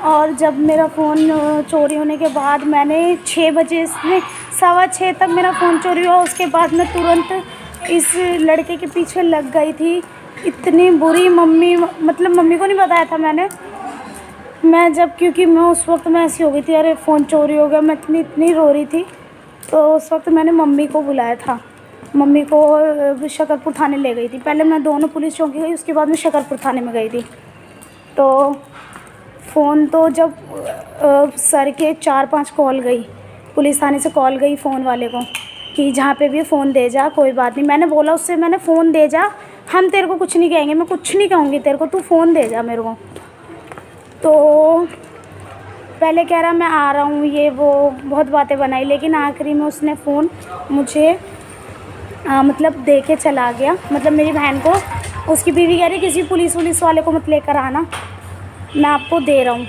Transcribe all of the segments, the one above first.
और जब मेरा फ़ोन चोरी होने के बाद मैंने 6 बजे से 6:15 तक मेरा फ़ोन चोरी हुआ। उसके बाद मैं तुरंत इस लड़के के पीछे लग गई थी। इतनी बुरी मतलब मम्मी को नहीं बताया था मैंने। क्योंकि मैं उस वक्त मैं ऐसी हो गई थी, अरे फ़ोन चोरी हो गया, मैं इतनी रो रही थी। तो उस वक्त मैंने मम्मी को बुलाया था। मम्मी को शकरपुर थाने ले गई थी। पहले मैं दोनों पुलिस चौकी गई, उसके बाद मैं शकरपुर थाने में गई थी। तो फ़ोन तो जब सर के 4-5 कॉल गई, पुलिस थाने से कॉल गई फ़ोन वाले को कि जहाँ पे भी फ़ोन दे जा, कोई बात नहीं। मैंने बोला उससे, मैंने फ़ोन दे जा, हम तेरे को कुछ नहीं कहेंगे, मैं कुछ नहीं कहूँगी तेरे को, तू फ़ोन दे जा मेरे को। तो पहले कह रहा मैं आ रहा हूँ, ये वो बहुत बातें बनाई, लेकिन आखिरी में उसने फ़ोन मुझे मतलब दे के चला गया। मतलब मेरी बहन को उसकी बीवी कह रही किसी पुलिस वाले को मत लेकर आना, मैं आपको दे रहा हूँ,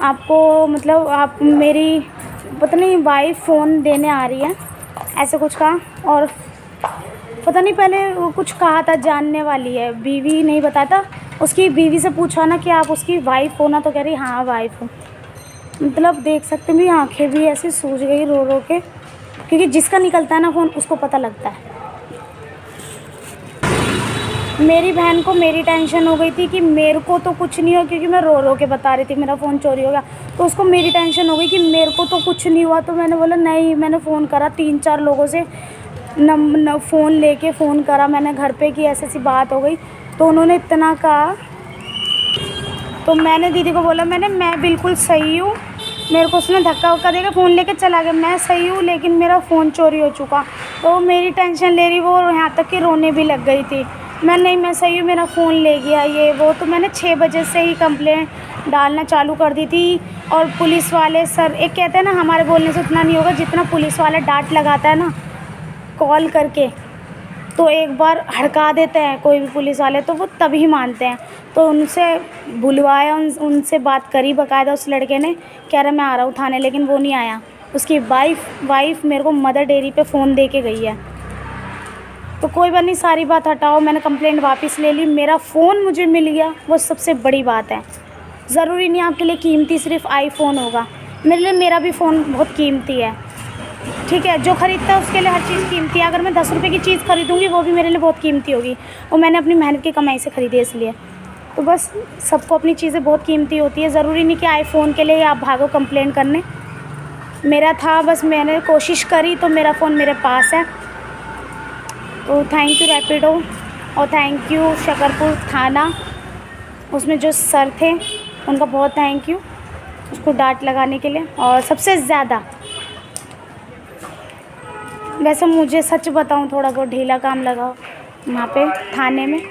आपको मतलब आप मेरी पता नहीं वाइफ फ़ोन देने आ रही है, ऐसे कुछ कहा। और पता नहीं पहले वो कुछ कहा था जानने वाली है, बीवी नहीं बताया था। उसकी बीवी से पूछा ना कि आप उसकी वाइफ हो ना, तो कह रही हाँ वाइफ हूँ। मतलब देख सकते मेरी आंखें भी ऐसी सूज गई रो रो के, क्योंकि जिसका निकलता है ना फ़ोन उसको पता लगता है। मेरी बहन को मेरी टेंशन हो गई थी कि मेरे को तो कुछ नहीं हुआ, क्योंकि मैं रो रो के बता रही थी मेरा फ़ोन चोरी हो गया। तो उसको मेरी टेंशन हो गई कि मेरे को तो कुछ नहीं हुआ। तो मैंने बोला नहीं, मैंने फ़ोन करा 3-4 लोगों से, न फ़ोन लेके फ़ोन करा मैंने घर पे कि ऐसी बात हो गई। तो उन्होंने इतना कहा, तो मैंने दीदी को बोला मैं बिल्कुल सही हूँ। मेरे को उसने धक्का वक्का देकर फ़ोन लेके चला गया, मैं सही हूँ, लेकिन मेरा फ़ोन चोरी हो चुका। तो मेरी टेंशन ले रही, वो यहाँ तक कि रोने भी लग गई थी। मैं सही हूँ, मेरा फ़ोन ले गया ये वो। तो मैंने 6 बजे से ही कंप्लेंट डालना चालू कर दी थी। और पुलिस वाले सर, एक कहते हैं ना हमारे बोलने से उतना नहीं होगा, जितना पुलिस वाला डांट लगाता है ना कॉल करके, तो एक बार हड़का देते हैं कोई भी पुलिस वाले, तो वो तभी मानते हैं। तो उनसे बुलवाया, उनसे बात करी बाकायदा। उस लड़के ने कह रहा मैं आ रहा हूँ थाने, लेकिन वो नहीं आया। उसकी वाइफ मेरे को मदर डेयरी पे फ़ोन दे के गई है। तो कोई बात नहीं, सारी बात हटाओ, मैंने कंप्लेंट वापस ले ली, मेरा फ़ोन मुझे मिल गया, वो सबसे बड़ी बात है। ज़रूरी नहीं आपके लिए कीमती सिर्फ आईफ़ोन होगा, मेरे लिए मेरा भी फ़ोन बहुत कीमती है। ठीक है, जो ख़रीदता है उसके लिए हर चीज़ कीमती है। अगर मैं 10 रुपये की चीज़ ख़रीदूँगी वो भी मेरे लिए बहुत कीमती होगी, और मैंने अपनी मेहनत की कमाई से ख़रीदी है इसलिए। तो बस सबको अपनी चीज़ें बहुत कीमती होती है, ज़रूरी नहीं कि आईफ़ोन के लिए आप भागो कंप्लेन करने। मेरा था, बस मैंने कोशिश करी, तो मेरा फ़ोन मेरे पास है। तो थैंक यू रैपिडो, और थैंक यू शकरपुर थाना, उसमें जो सर थे उनका बहुत थैंक यू, उसको डांट लगाने के लिए। और सबसे ज़्यादा, वैसे मुझे सच बताऊं थोड़ा बहुत ढीला काम लगा वहाँ पे थाने में,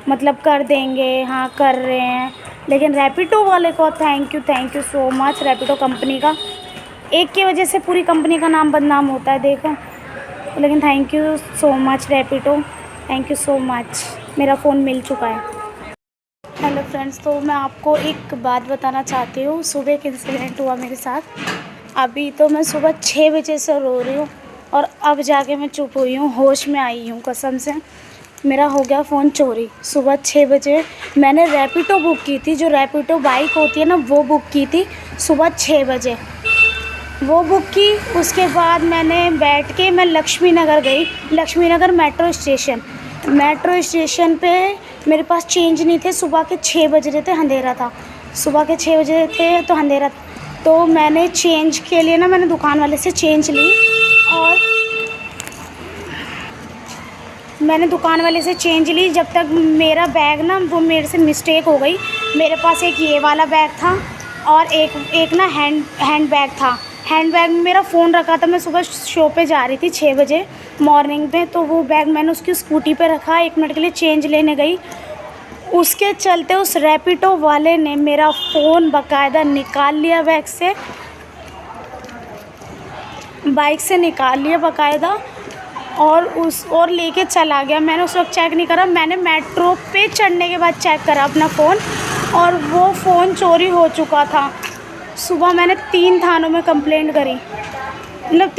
मतलब कर देंगे, हाँ कर रहे हैं, लेकिन रैपिडो वाले को thank you so much. Rapido company का, एक की वजह से पूरी कंपनी का नाम बदनाम होता है देखो, लेकिन thank you so much Rapido, thank you so much. मेरा फ़ोन मिल चुका है। हेलो फ्रेंड्स, तो मैं आपको एक बात बताना चाहती हूँ। सुबह एक इंसिडेंट हुआ मेरे साथ। अभी तो मैं सुबह 6 बजे से रो रही हूँ, और अब जाके मैं चुप हुई हूँ, होश में आई हूँ कसम से। मेरा हो गया फ़ोन चोरी। सुबह 6 बजे मैंने रैपिडो बुक की थी, जो रैपिडो बाइक होती है ना, वो बुक की थी सुबह 6 बजे। वो बुक की, उसके बाद मैंने बैठ के मैं लक्ष्मी नगर गई, लक्ष्मी नगर मेट्रो स्टेशन पे मेरे पास चेंज नहीं थे। सुबह के 6 बज रहे थे, अंधेरा था, सुबह के 6 बजे थे तो अंधेरा। तो मैंने चेंज के लिए ना, मैंने दुकान वाले से चेंज ली, और मैंने दुकान वाले से चेंज ली। जब तक मेरा बैग ना, वो मेरे से मिस्टेक हो गई, मेरे पास एक ये वाला बैग था, और एक ना हैंड बैग था। हैंड बैग में मेरा फ़ोन रखा था। मैं सुबह शो पे जा रही थी 6 बजे मॉर्निंग में, तो वो बैग मैंने उसकी स्कूटी पे रखा, 1 मिनट के लिए चेंज लेने गई। उसके चलते उस रैपिडो वाले ने मेरा फ़ोन बाकायदा निकाल लिया बैग से, बाइक से निकाल लिया बाकायदा, और लेके चला गया। मैंने उस वक्त चेक नहीं करा, मैंने मेट्रो पे चढ़ने के बाद चेक करा अपना फ़ोन, और वो फ़ोन चोरी हो चुका था। सुबह मैंने 3 थानों में कंप्लेंट करी, मतलब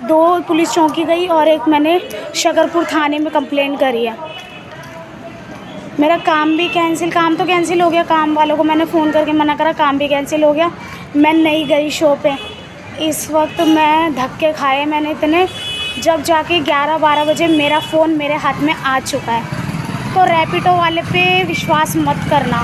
2 पुलिस चौकी गई, और एक मैंने शकरपुर थाने में कंप्लेंट करी है। मेरा काम भी कैंसिल, काम तो कैंसिल हो गया, काम वालों को मैंने फ़ोन करके मना करा, काम भी कैंसिल हो गया। मैं नहीं गई शो पे। इस वक्त मैं धक्के खाए मैंने इतने, जब जाके 11-12 बजे मेरा फ़ोन मेरे हाथ में आ चुका है। तो रैपिडो वाले पे विश्वास मत करना।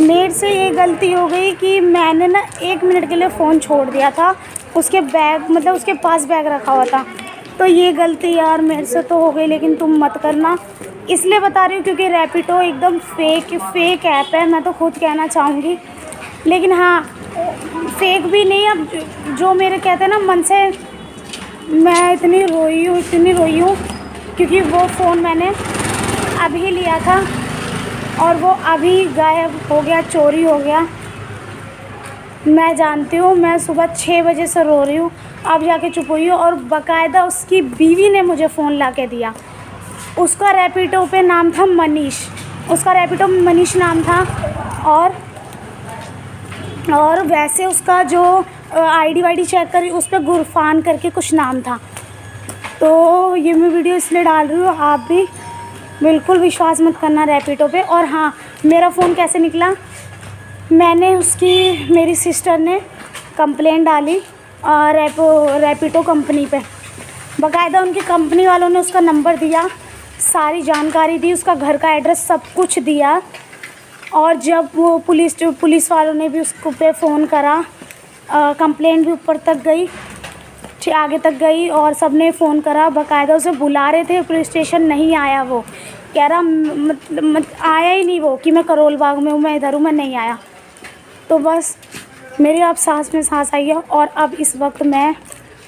मेरे से ये गलती हो गई कि मैंने ना 1 मिनट के लिए फ़ोन छोड़ दिया था, उसके बैग मतलब उसके पास बैग रखा हुआ था। तो ये गलती यार मेरे से तो हो गई, लेकिन तुम मत करना। इसलिए बता रही हूँ क्योंकि रैपिडो एकदम फेक ऐप है, मैं तो खुद कहना चाहूँगी। लेकिन हाँ, फेक भी नहीं, अब जो मेरे कहते हैं ना मन से, मैं इतनी रोई हूँ क्योंकि वो फ़ोन मैंने अभी लिया था और वो अभी गायब हो गया, चोरी हो गया। मैं जानती हूँ, मैं सुबह 6 बजे से रो रही हूँ, अब जाके चुप हुई हूँ। और बाकायदा उसकी बीवी ने मुझे फ़ोन ला के दिया। उसका रैपिडो पे नाम था मनीष, उसका रैपिडो मनीष नाम था। और वैसे उसका जो आईडी वाईडी चेक करी, उस पर गुरफान करके कुछ नाम था। तो ये मैं वीडियो इसलिए डाल रही हूँ, आप भी बिल्कुल विश्वास मत करना रैपिडो पे। और हाँ, मेरा फ़ोन कैसे निकला, मेरी सिस्टर ने कंप्लेंट डाली रैपिडो कंपनी पे। बाकायदा उनकी कंपनी वालों ने उसका नंबर दिया, सारी जानकारी दी, उसका घर का एड्रेस सब कुछ दिया। और जब वो पुलिस वालों ने भी उसको पे फ़ोन करा, कंप्लेंट भी ऊपर तक गई, आगे तक गई, और सब ने फ़ोन करा, बाकायदा उसे बुला रहे थे पुलिस स्टेशन, नहीं आया। वो कह रहा मतलब आया ही नहीं वो, कि मैं करोल बाग में हूँ, मैं इधर हूँ, मैं नहीं आया। तो बस मेरी अब सांस में सांस आई है। और अब इस वक्त मैं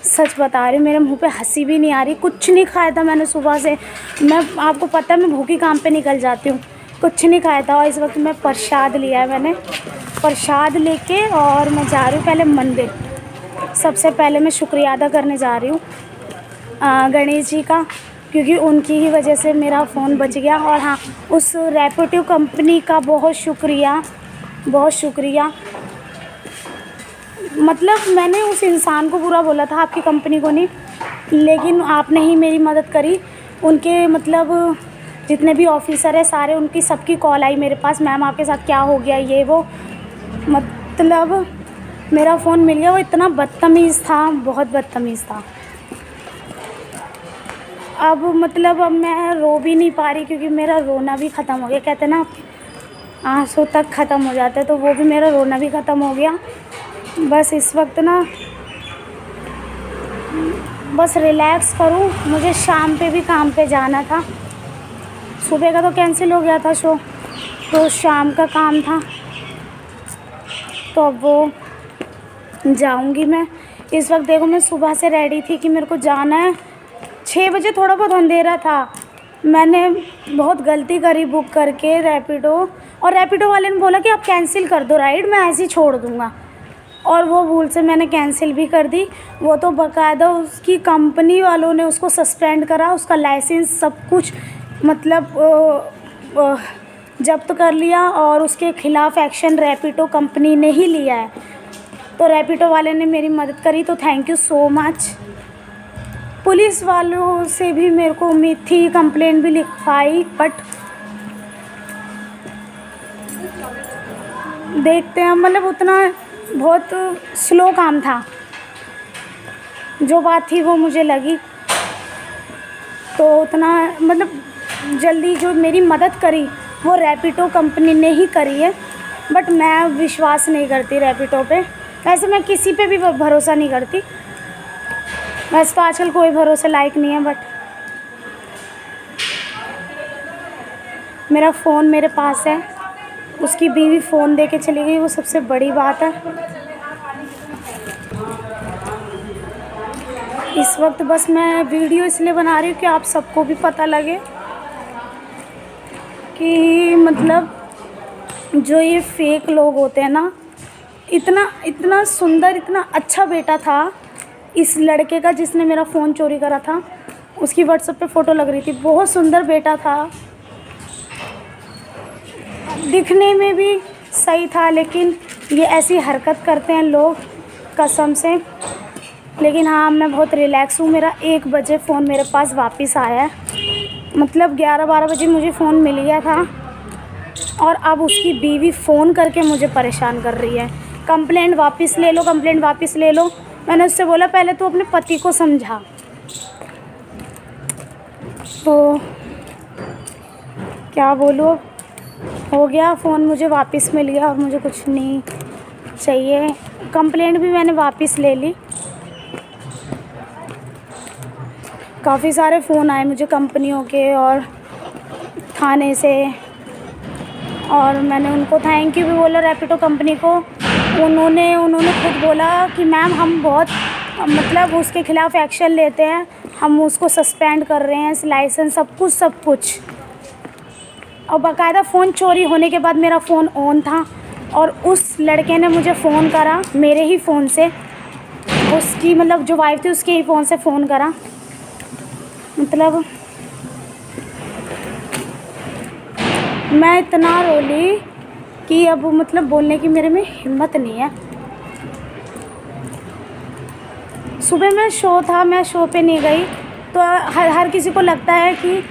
सच बता रही हूँ, मेरे मुंह पे हंसी भी नहीं आ रही। कुछ नहीं खाया था मैंने सुबह से, मैं आपको पता है मैं भूखी काम पे निकल जाती हूँ, कुछ नहीं खाया था। और इस वक्त मैं प्रसाद लिया है, मैंने प्रसाद लेके और मैं जा रही हूँ पहले मंदिर। सबसे पहले मैं शुक्रिया अदा करने जा रही हूँ गणेश जी का, क्योंकि उनकी ही वजह से मेरा फ़ोन बच गया। और हाँ, उस रैपिडो कंपनी का बहुत शुक्रिया, बहुत शुक्रिया। मतलब मैंने उस इंसान को बुरा बोला था, आपकी कंपनी को नहीं, लेकिन आपने ही मेरी मदद करी। उनके मतलब जितने भी ऑफिसर है सारे, उनकी सबकी कॉल आई मेरे पास, मैम आपके साथ क्या हो गया, ये वो। मतलब मेरा फ़ोन मिल गया। वो इतना बदतमीज़ था, बहुत बदतमीज़ था। अब मतलब अब मैं रो भी नहीं पा रही, क्योंकि मेरा रोना भी ख़त्म हो गया। कहते हैं ना आंसू तक ख़त्म हो जाते, तो वो भी मेरा रोना भी ख़त्म हो गया। बस इस वक्त ना बस रिलैक्स करूं। मुझे शाम पे भी काम पे जाना था, सुबह का तो कैंसिल हो गया था शो, तो शाम का काम था, तो अब वो जाऊंगी मैं। इस वक्त देखो, मैं सुबह से रेडी थी कि मेरे को जाना है। 6 बजे थोड़ा बहुत अंधेरा था, मैंने बहुत गलती करी बुक करके रैपिडो। और रैपिडो वाले ने बोला कि आप कैंसिल कर दो राइड, मैं ऐसे ही छोड़ दूँगा। और वो भूल से मैंने कैंसिल भी कर दी। वो तो बाकायदा उसकी कंपनी वालों ने उसको सस्पेंड करा, उसका लाइसेंस सब कुछ मतलब जब्त कर लिया, और उसके ख़िलाफ़ एक्शन रैपिडो कंपनी ने ही लिया है। तो रैपिडो वाले ने मेरी मदद करी, तो thank you so much. Police वालों से भी मेरे को उम्मीद थी, कंप्लेंट भी लिखवाई, बट देखते हैं, मतलब उतना बहुत स्लो काम था। जो बात थी वो मुझे लगी, तो उतना मतलब जल्दी जो मेरी मदद करी वो रैपिडो कंपनी ने ही करी है। बट मैं विश्वास नहीं करती रैपिडो पे, वैसे मैं किसी पे भी भरोसा नहीं करती, वैसे तो आजकल कोई भरोसे लायक नहीं है। बट मेरा फ़ोन मेरे पास है, उसकी बीवी फ़ोन दे के चली गई, वो सबसे बड़ी बात है। इस वक्त बस मैं वीडियो इसलिए बना रही हूँ कि आप सबको भी पता लगे कि मतलब जो ये फेक लोग होते हैं ना, इतना सुंदर, इतना अच्छा बेटा था इस लड़के का जिसने मेरा फ़ोन चोरी करा था। उसकी व्हाट्सएप पे फ़ोटो लग रही थी, बहुत सुंदर बेटा था, दिखने में भी सही था, लेकिन ये ऐसी हरकत करते हैं लोग कसम से। लेकिन हाँ, मैं बहुत रिलैक्स हूँ। मेरा 1 बजे फ़ोन मेरे पास वापस आया है, मतलब 11-12 बजे मुझे फ़ोन मिल गया था और अब उसकी बीवी फ़ोन करके मुझे परेशान कर रही है, कंप्लेंट वापस ले लो, कंप्लेंट वापस ले लो। मैंने उससे बोला पहले तो अपने पति को समझा। तो क्या बोलूँ, हो गया, फ़ोन मुझे वापस मिल गया और मुझे कुछ नहीं चाहिए। कंप्लेंट भी मैंने वापस ले ली। काफ़ी सारे फ़ोन आए मुझे कंपनियों के और थाने से, और मैंने उनको थैंक यू भी बोला रैपिडो कंपनी को। उन्होंने खुद बोला कि मैम हम बहुत मतलब उसके ख़िलाफ़ एक्शन लेते हैं, हम उसको सस्पेंड कर रहे हैं, लाइसेंस सब कुछ। और बाकायदा फ़ोन चोरी होने के बाद मेरा फ़ोन ऑन था और उस लड़के ने मुझे फ़ोन करा मेरे ही फ़ोन से, उसकी मतलब जो वाइफ थी उसके ही फ़ोन से फ़ोन करा। मतलब मैं इतना रोली कि अब मतलब बोलने की मेरे में हिम्मत नहीं है। सुबह में शो था, मैं शो पे नहीं गई, तो हर किसी को लगता है कि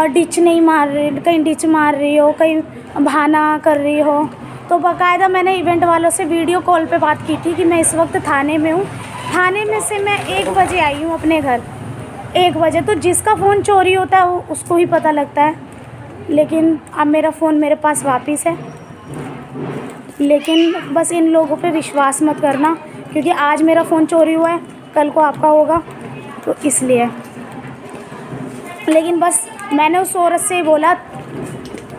डिच नहीं मार रही, कहीं डिच मार रही हो, कहीं बहाना कर रही हो। तो बाकायदा मैंने इवेंट वालों से वीडियो कॉल पे बात की थी कि मैं इस वक्त थाने में हूँ। थाने में से मैं 1 बजे आई हूँ अपने घर, 1 बजे। तो जिसका फ़ोन चोरी होता है वो उसको ही पता लगता है, लेकिन अब मेरा फ़ोन मेरे पास वापस है। लेकिन बस इन लोगों पे विश्वास मत करना, क्योंकि आज मेरा फ़ोन चोरी हुआ है, कल को आपका होगा, तो इसलिए। लेकिन बस मैंने उस औरत से ही बोला,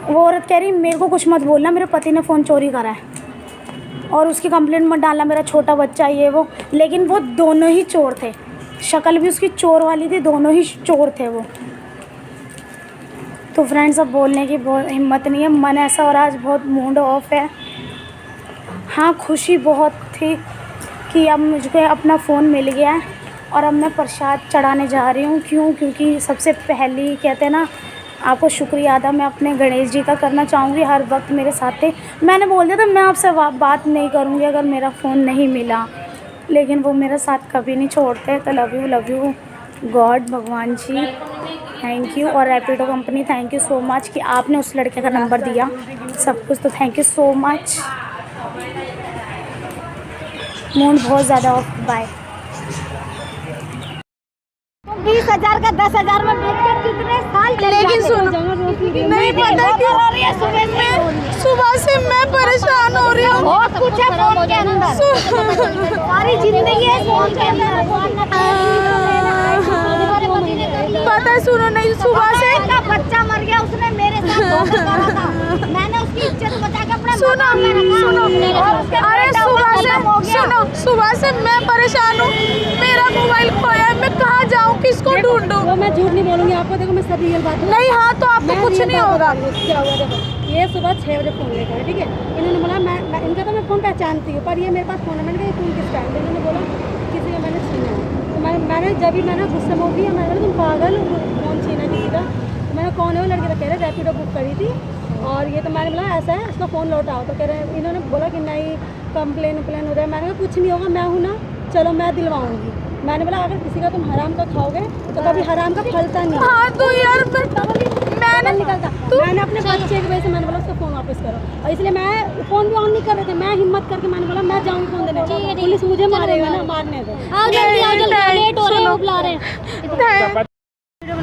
वो औरत कह रही मेरे को कुछ मत बोलना, मेरे पति ने फ़ोन चोरी करा है और उसकी कंप्लेंट मत डालना, मेरा छोटा बच्चा ये वो। लेकिन वो दोनों ही चोर थे, शक्ल भी उसकी चोर वाली थी, दोनों ही चोर थे वो। तो फ्रेंड्स अब बोलने की बहुत हिम्मत नहीं है, मन ऐसा हो रहा है, आज बहुत मूड ऑफ है। हाँ, खुशी बहुत थी कि अब मुझको अपना फ़ोन मिल गया है और अब मैं प्रसाद चढ़ाने जा रही हूँ। क्योंकि सबसे पहली कहते हैं ना, आपको शुक्रिया अदा मैं अपने गणेश जी का करना चाहूँगी, हर वक्त मेरे साथ थे। मैंने बोल दिया था मैं आपसे बात नहीं करूँगी अगर मेरा फ़ोन नहीं मिला, लेकिन वो मेरा साथ कभी नहीं छोड़ते। तो लव यू गॉड, भगवान जी थैंक यू, और Rapido company thank you so much कि आपने उस लड़के का नंबर दिया, सब कुछ। तो thank you so much. Mood बहुत ज़्यादा ऑफ, बाय। 20,000 का 10,000 में बेचकर कितने साल चले जाते। लेकिन सुनो, नहीं पता कि सुबह से मैं परेशान हो रही हूँ। बहुत कुछ है फोन के अंदर, सारी जिंदगी है फोन के अंदर। पता है, सुनो नहीं, सुबह से का बच्चा मर गया, उसने मेरे साथ धोखा करा था, मैंने उसकी इज्जत बचा के अपने सुनो, अरे सुबह से मैं परेशान हूँ, मेरा मोबाइल खोया है, मैं कहाँ जाऊँ, किसको ढूंढूं? तो मैं झूठ नहीं बोलूँगी आपको, देखो मैं सब रियल बात नहीं, हाँ तो आपको कुछ नहीं होगा। क्या हुआ देखो, ये सुबह 6 बजे फ़ोन लेकर आए, ठीक है। इन्होंने बोला मैं इनका तो मैं फ़ोन पहचानती हूँ, पर ये मेरे पास फ़ोन है। मैंने कहा ये फ़ोन किसका है? इन्होंने बोला किसी का मैंने छीना है। तो मैंने जब भी मैंने गुस्से में होती है, मैंने बोला तुम पागल, फ़ोन छीना किसी का? तो मैंने कौन है वो लड़के, तो कह रहे रैपिडो बुक करी थी और ये, तो मैंने बोला ऐसा है, उसका फ़ोन लौटाओ। तो कह रहे, इन्होंने बोला कि नहीं कंप्लेन हो रहा है। मैंने कहा कुछ नहीं होगा, मैं हूँ ना, चलो मैं दिलवाऊँगी। मैंने बोला अगर किसी का तुम हराम का खाओगे तो कभी हराम का फलता नहीं। हाँ तो यार मैंने निकलता, मैंने अपने बच्चे की वजह से मैंने बोला उसका फ़ोन वापस करो, और इसलिए मैं फ़ोन भी ऑन नहीं कर रहे थे। मैं हिम्मत करके मैंने बोला मैं जाऊँगी फ़ोन देने, पुलिस मुझे मारेगा ना, मारने दो। लेट हो रहे हैं, बुला रहे हैं।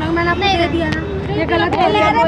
मैंने आपने दे दिया ना, ये गलत है।